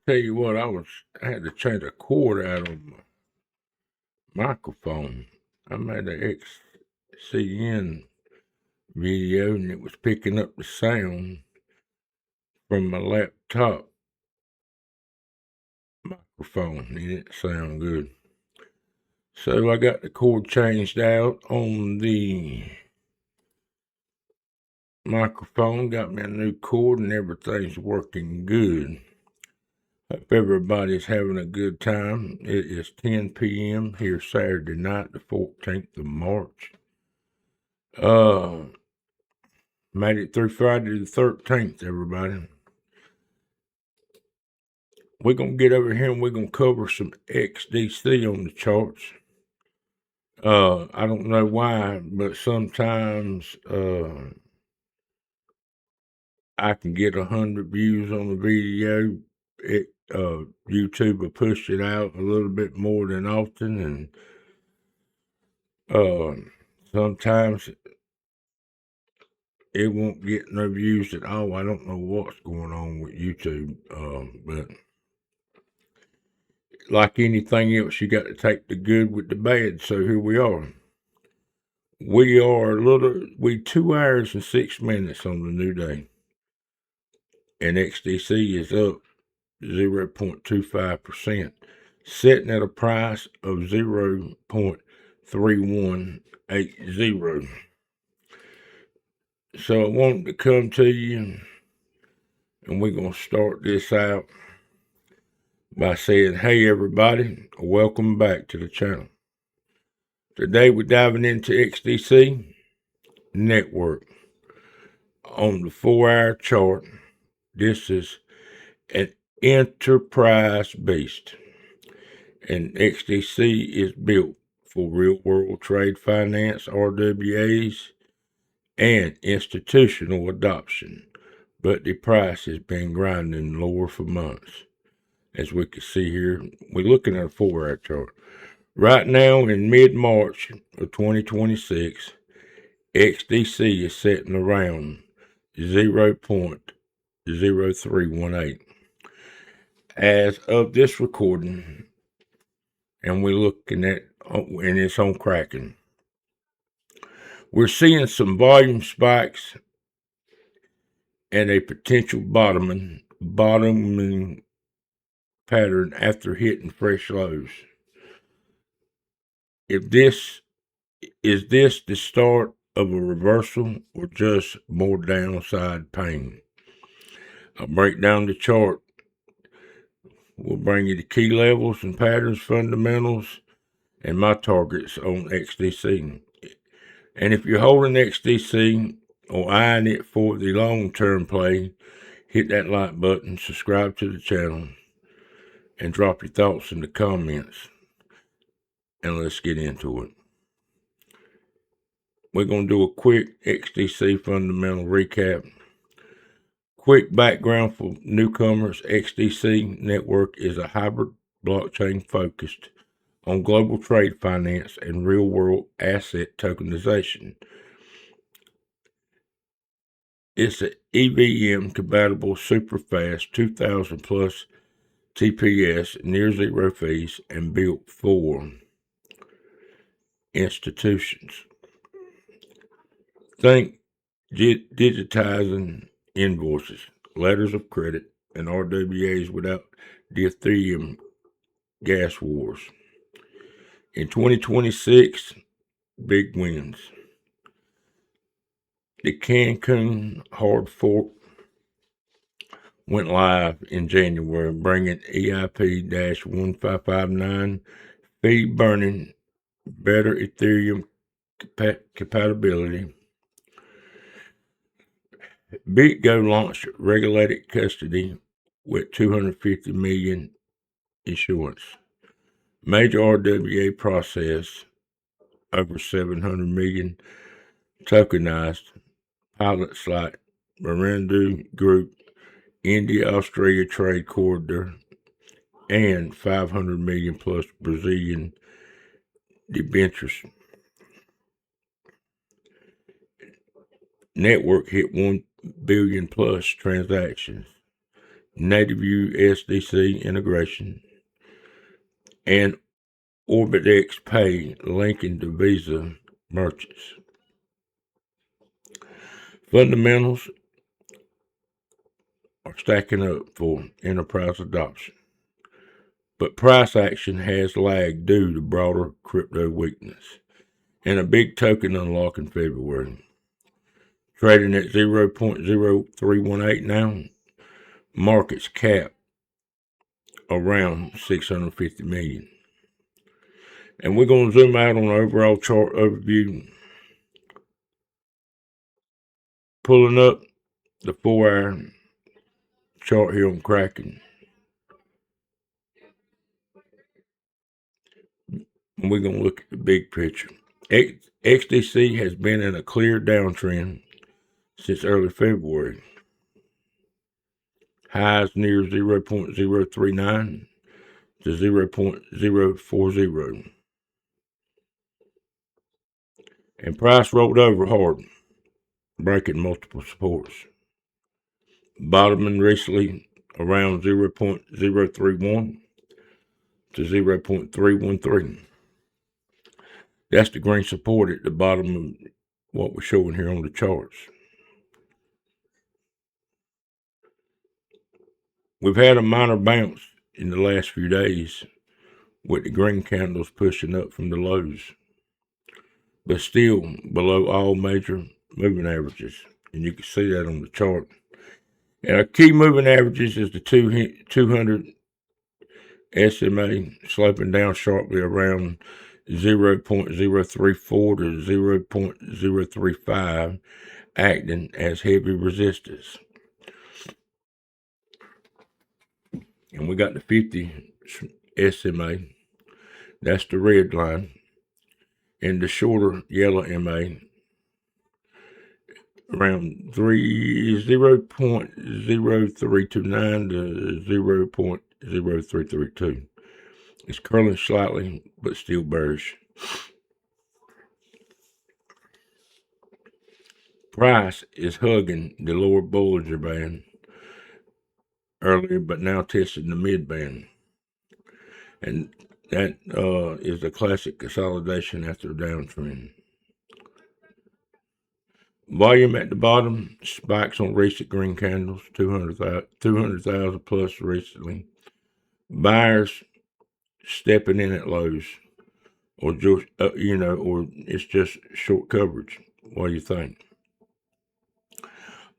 Tell you what, I had to change a cord out on my microphone. I made an XCN video and it was picking up the sound from my laptop microphone and it didn't sound good. So I got the cord changed out on the microphone, got me a new cord, and everything's working good. Hope everybody's having a good time. It is 10 p.m. here Saturday night, the 14th of March. Made it through Friday the 13th, everybody. We're going to get over here and we're going to cover some XDC on the charts. I don't know why, but sometimes I can get 100 views on a video. YouTube will push it out a little bit more than often, and sometimes it won't get no views at all. I don't know what's going on with YouTube, but like anything else, you got to take the good with the bad. So here we are. We 2 hours and 6 minutes on the new day, and XDC is up 0.25%, sitting at a price of 0.3180. So I wanted to come to you, and we're going to start this out by saying, hey everybody, welcome back to the channel. Today we're diving into XDC network. On the 4-hour chart, this is an enterprise beast, and XDC is built for real-world trade finance, RWAs, and institutional adoption, but the price has been grinding lower for months. As we can see here, we're looking at a 4-hour chart. Right now, in mid-March of 2026, XDC is sitting around 0.0318. As of this recording, and we're looking at, and it's on Kraken, we're seeing some volume spikes and a potential bottoming pattern after hitting fresh lows. Is this the start of a reversal or just more downside pain? I'll break down the chart. We'll bring you the key levels and patterns, fundamentals, and my targets on XDC. And if you're holding XDC or eyeing it for the long-term play, hit that like button, subscribe to the channel, and drop your thoughts in the comments. And let's get into it. We're going to do a quick XDC fundamental recap. Quick background for newcomers. XDC network is a hybrid blockchain focused on global trade finance and real-world asset tokenization. It's an EVM-compatible, super-fast, 2,000 plus TPS, near zero fees, and built for institutions. Think digitizing invoices, letters of credit, and RWAs without the Ethereum gas wars. In 2026, big wins. The Cancun hard fork went live in January, bringing EIP-1559 fee burning, better Ethereum compatibility. BitGo launched regulated custody with 250 million issuance. Major RWA process, over 700 million tokenized. Pilots like Marindu Group, India-Australia Trade Corridor, and 500 million plus Brazilian debentures. Network hit 1 billion plus transactions. native USDC integration, and OrbitX Pay linking to Visa merchants. Fundamentals are stacking up for enterprise adoption, but price action has lagged due to broader crypto weakness and a big token unlock in February. Trading at 0.0318 now, markets cap around 650 million. And we're going to zoom out on the overall chart overview. Pulling up the 4-hour chart here on Kraken. And we're going to look at the big picture. XDC has been in a clear downtrend since early February. Highs near 0.039 to 0.040. And price rolled over hard, breaking multiple supports. Bottoming recently around 0.031 to 0.313. That's the green support at the bottom of what we're showing here on the charts. We've had a minor bounce in the last few days with the green candles pushing up from the lows, but still below all major moving averages. And you can see that on the chart. And our key moving averages is the 200 SMA sloping down sharply around 0.034 to 0.035, acting as heavy resistance. And we got the 50 SMA, that's the red line, and the shorter yellow MA around 0.0329 to 0.0332. It's curling slightly, but still bearish. Price is hugging the lower Bollinger Band earlier, but now testing the mid band. And that is a classic consolidation after a downtrend. Volume at the bottom, spikes on recent green candles, 200,000 plus recently. Buyers stepping in at lows, or just or it's just short coverage. What do you think?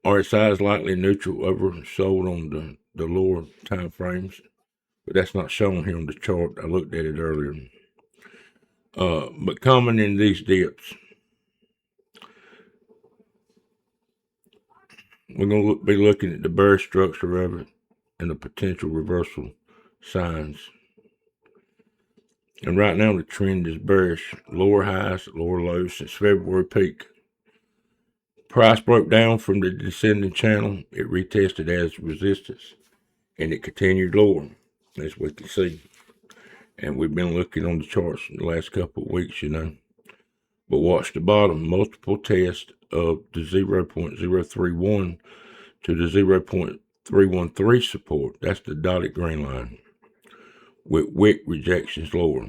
RSI is likely neutral, oversold on the lower time frames, but that's not shown here on the chart. I looked at it earlier. But common in these dips, we're going to be looking at the bearish structure of it and the potential reversal signs. And right now the trend is bearish, lower highs, lower lows since February peak. Price broke down from the descending channel. It retested as resistance, and it continued lower, as we can see. And we've been looking on the charts in the last couple of weeks, But watch the bottom, multiple tests of the 0.031 to the 0.313 support. That's the dotted green line, with wick rejections lower.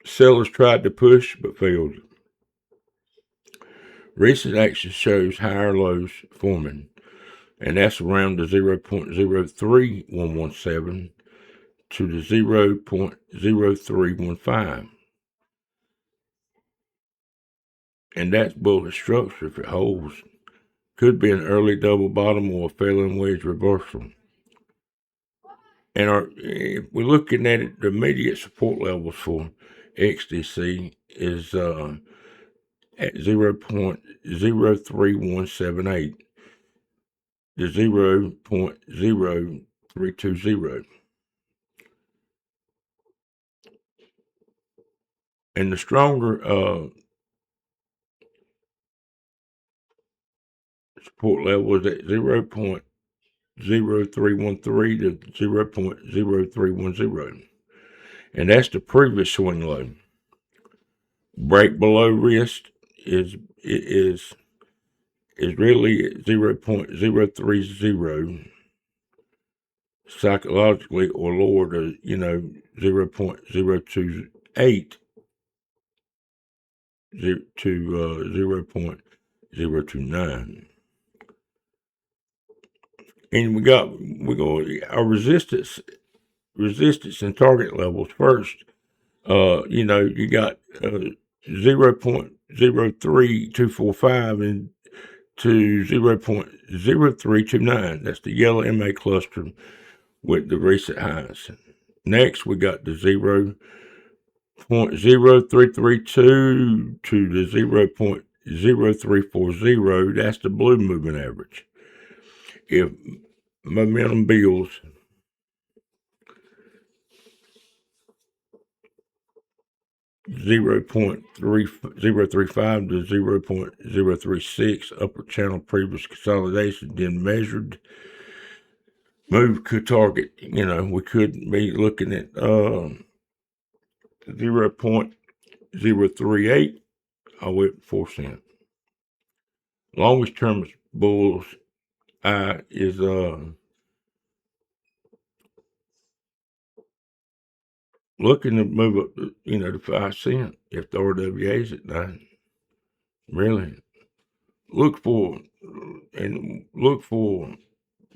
Sellers tried to push, but failed. Recent action shows higher lows forming, and that's around the 0.03117 to the 0.0315. And that's bullish structure if it holds. Could be an early double bottom or a failing wedge reversal. And if we're looking at it, the immediate support levels for XDC is at 0.03178 to 0.0320. And the stronger support level is at 0.0313 to 0.0310. And that's the previous swing low. Break below wrist is is really at 0.030 psychologically, or lower to 0.028 to 0.029. And we go our resistance and target levels first. You got 0.03245 and to 0.0329. That's the yellow MA cluster with the recent highs. Next, we got the 0.0332 to the 0.0340. That's the blue moving average. If momentum builds, (0.035 to 0.036 upper channel previous consolidation, then measured move could target. We could be looking at 0.038 all the way up to 4 cents. Longest term bulls is looking to move up to 5 cents if the RWA is at 9. Really look for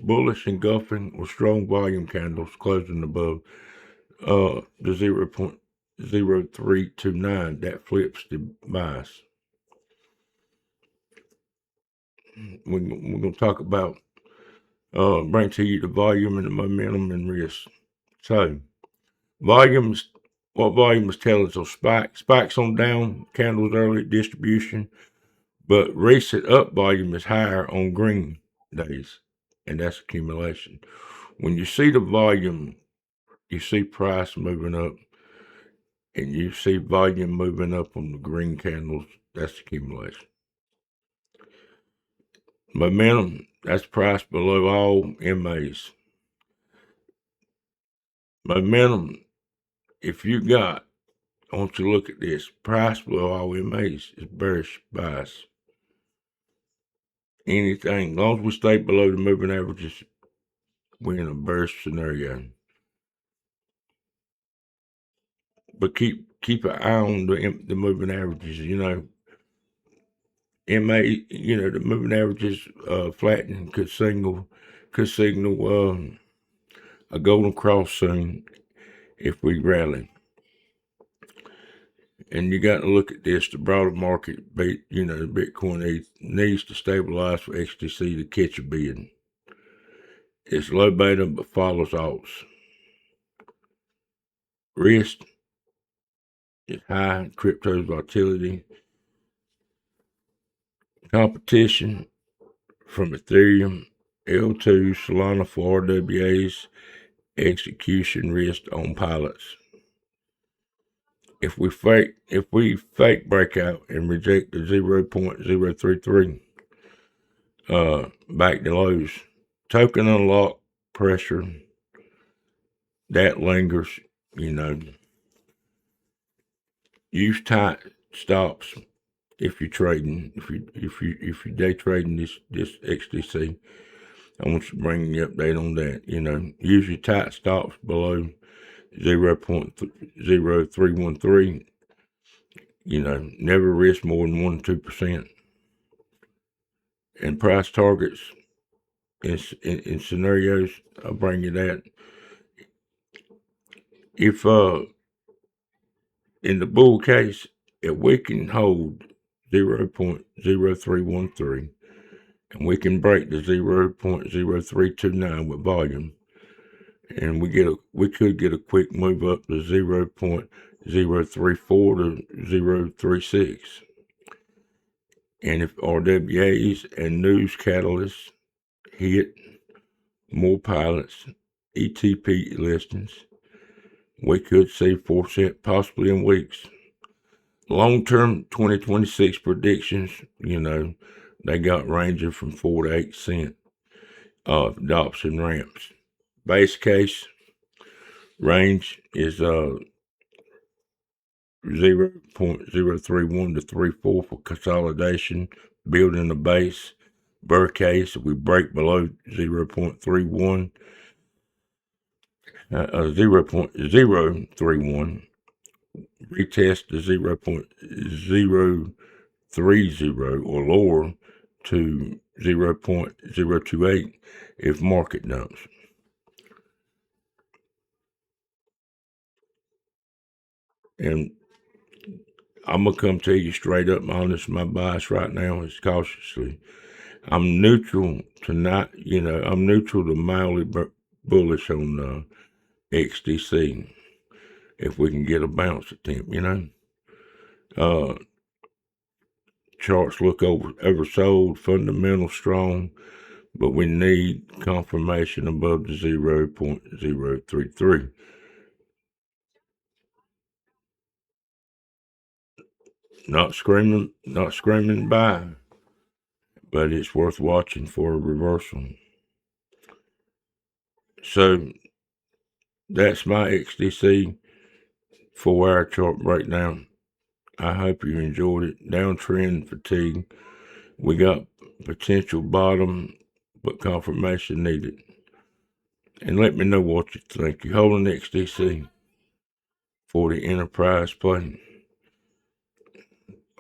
bullish engulfing with strong volume candles closing above the 0.0329. That flips the bias. We're going to talk about bring to you the volume and the momentum and risk. So what volume is telling? So spikes on down candles early distribution, but recent up volume is higher on green days, and that's accumulation. When you see the volume, you see price moving up, and you see volume moving up on the green candles. That's accumulation. Momentum, that's price below all MAs. Momentum, if you got, I want you to look at this, price below all MAs is bearish bias. Anything, as long as we stay below the moving averages, we're in a bearish scenario. But keep an eye on the moving averages. MA, the moving averages flattening could signal a golden cross soon if we rally. And you got to look at this. The broader market, the Bitcoin needs to stabilize for XDC to catch a bid. It's low beta but follows alts. Risk is high. Crypto's volatility. Competition from Ethereum, L2, Solana for RWAs, execution risk on pilots. If we fake breakout and reject the 0.033 back to lows, token unlock pressure that lingers. Use tight stops if you're trading. If you're day trading this XDC, I want you to bring the update on that. Use your tight stops below 0.0313. Never risk more than 1 to 2%. And price targets in scenarios, I'll bring you that. If in the bull case, if we can hold 0.0313 and we can break the 0.0329 with volume, and we could get a quick move up to 0.034 to 0.36. And if RWAs and news catalysts hit, more pilots, ETP listings, we could see 4 cents possibly in weeks. Long-term 2026 predictions, they got ranging from 4 to 8 cents adoption ramps. Base case range is 0.031 to 0.34 for consolidation, building a base. bear case. If we break below 0.31, 0.031, retest to 0.030 or lower to 0.028 if market dumps. And I'm going to come to you straight up, honest. My bias right now is cautiously. I'm neutral to I'm neutral to mildly bullish on XDC if we can get a bounce attempt, Charts look oversold, fundamental strong, but we need confirmation above the 0.033. Not screaming buy, but it's worth watching for a reversal. So that's my XDC 4-hour chart breakdown. I hope you enjoyed it. Downtrend fatigue. We got potential bottom, but confirmation needed. And let me know what you think. You holding XDC for the enterprise play?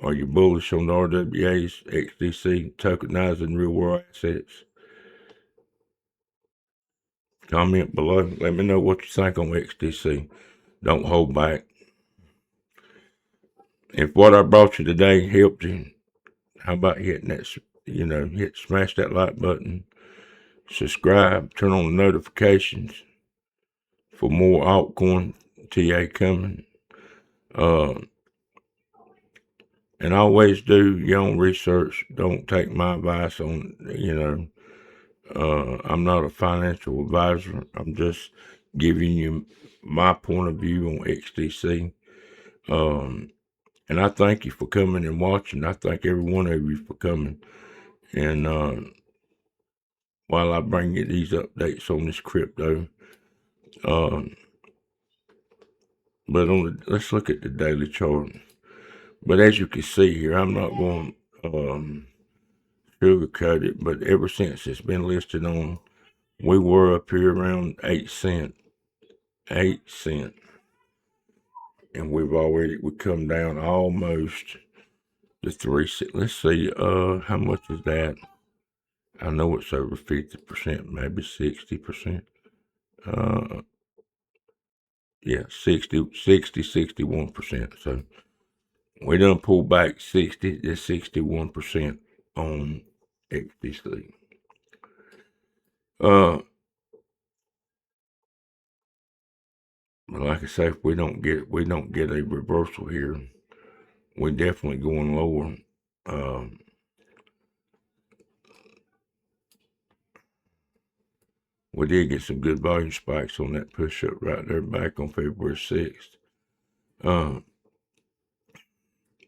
Are you bullish on the RWAs, XDC, tokenizing real world assets? Comment below. Let me know what you think on XDC. Don't hold back. If what I brought you today helped you, how about hitting that, smash that like button, subscribe, turn on the notifications for more altcoin TA coming. And always do your own research. Don't take my advice on, I'm not a financial advisor. I'm just giving you my point of view on XDC. And I thank you for coming and watching. I thank every one of you for coming. And while I bring you these updates on this crypto, but let's look at the daily chart. But as you can see here, I'm not going to sugarcoat it, but ever since it's been listed on, we were up here around 8 cents. 8 cents. And we come down almost to 3 cents. Let's see, how much is that? I know it's over 50%, maybe 60%. Yeah, 61%. So we done pulled back 60 to 61% on XDC. But like I say, if we don't get a reversal here, we're definitely going lower. We did get some good volume spikes on that push up right there back on February 6th.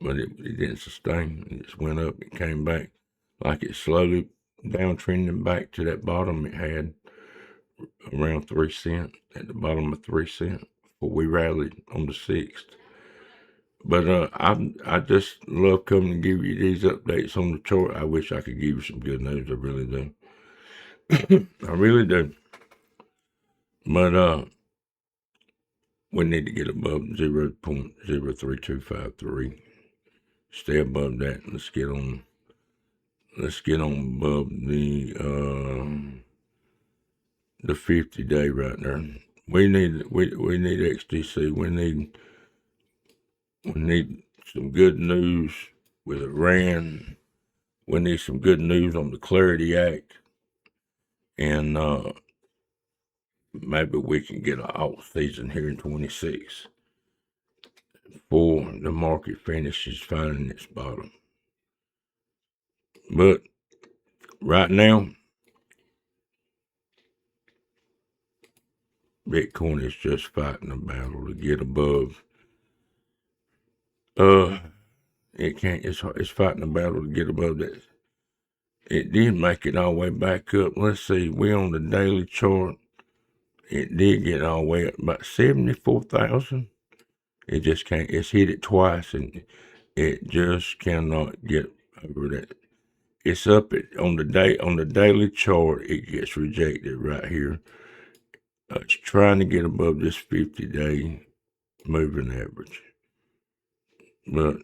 But it didn't sustain. It just went up. It came back like it slowly downtrending back to that bottom it had around 3 cents, at the bottom of 3 cents before we rallied on the 6th. But I just love coming to give you these updates on the chart. I wish I could give you some good news. I really do. I really do. But we need to get above 0.03253. Stay above that. Let's get on above the 50-day right there. We need XDC. We need some good news with Iran. We need some good news on the Clarity Act. And maybe we can get an alt season here in 26 before the market finishes finding its bottom. But right now, Bitcoin is just fighting a battle to get above. It's fighting a battle to get above that. It did make it all the way back up. Let's see, we on the daily chart. It did get all the way up about 74,000. It just can't. It's hit it twice, and it just cannot get over that. it's up on the daily chart. It gets rejected right here. It's trying to get above this 50-day moving average, but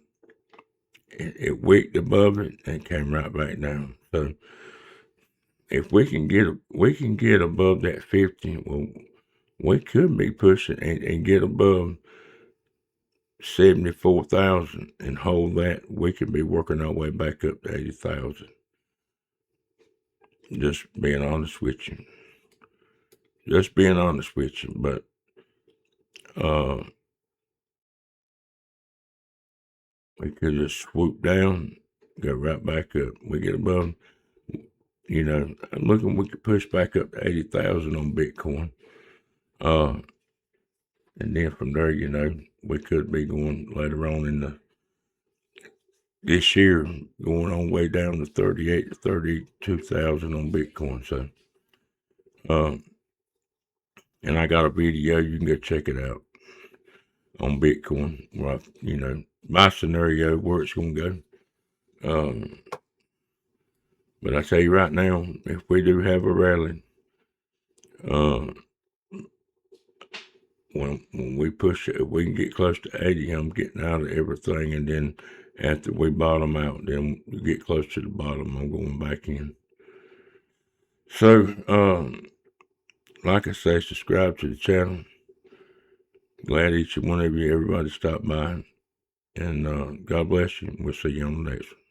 it wicked above it and came right back down. So if we can get above that 50, well, we could be pushing and get above 74,000 and hold that. We could be working our way back up to 80,000. Just being honest with you. But we could just swoop down, go right back up. We get above, I'm looking, we could push back up to 80,000 on Bitcoin. And then from there, we could be going later on in this year, going on way down to 38 to 32,000 on Bitcoin. So, and I got a video, you can go check it out on Bitcoin, where my scenario, where it's going to go. But I tell you right now, if we do have a rally, when we push it, if we can get close to 80, I'm getting out of everything. And then after we bottom out, then we get close to the bottom, I'm going back in. So, like I say, subscribe to the channel. Glad each and one of you, everybody stopped by. And God bless you. We'll see you on the next one.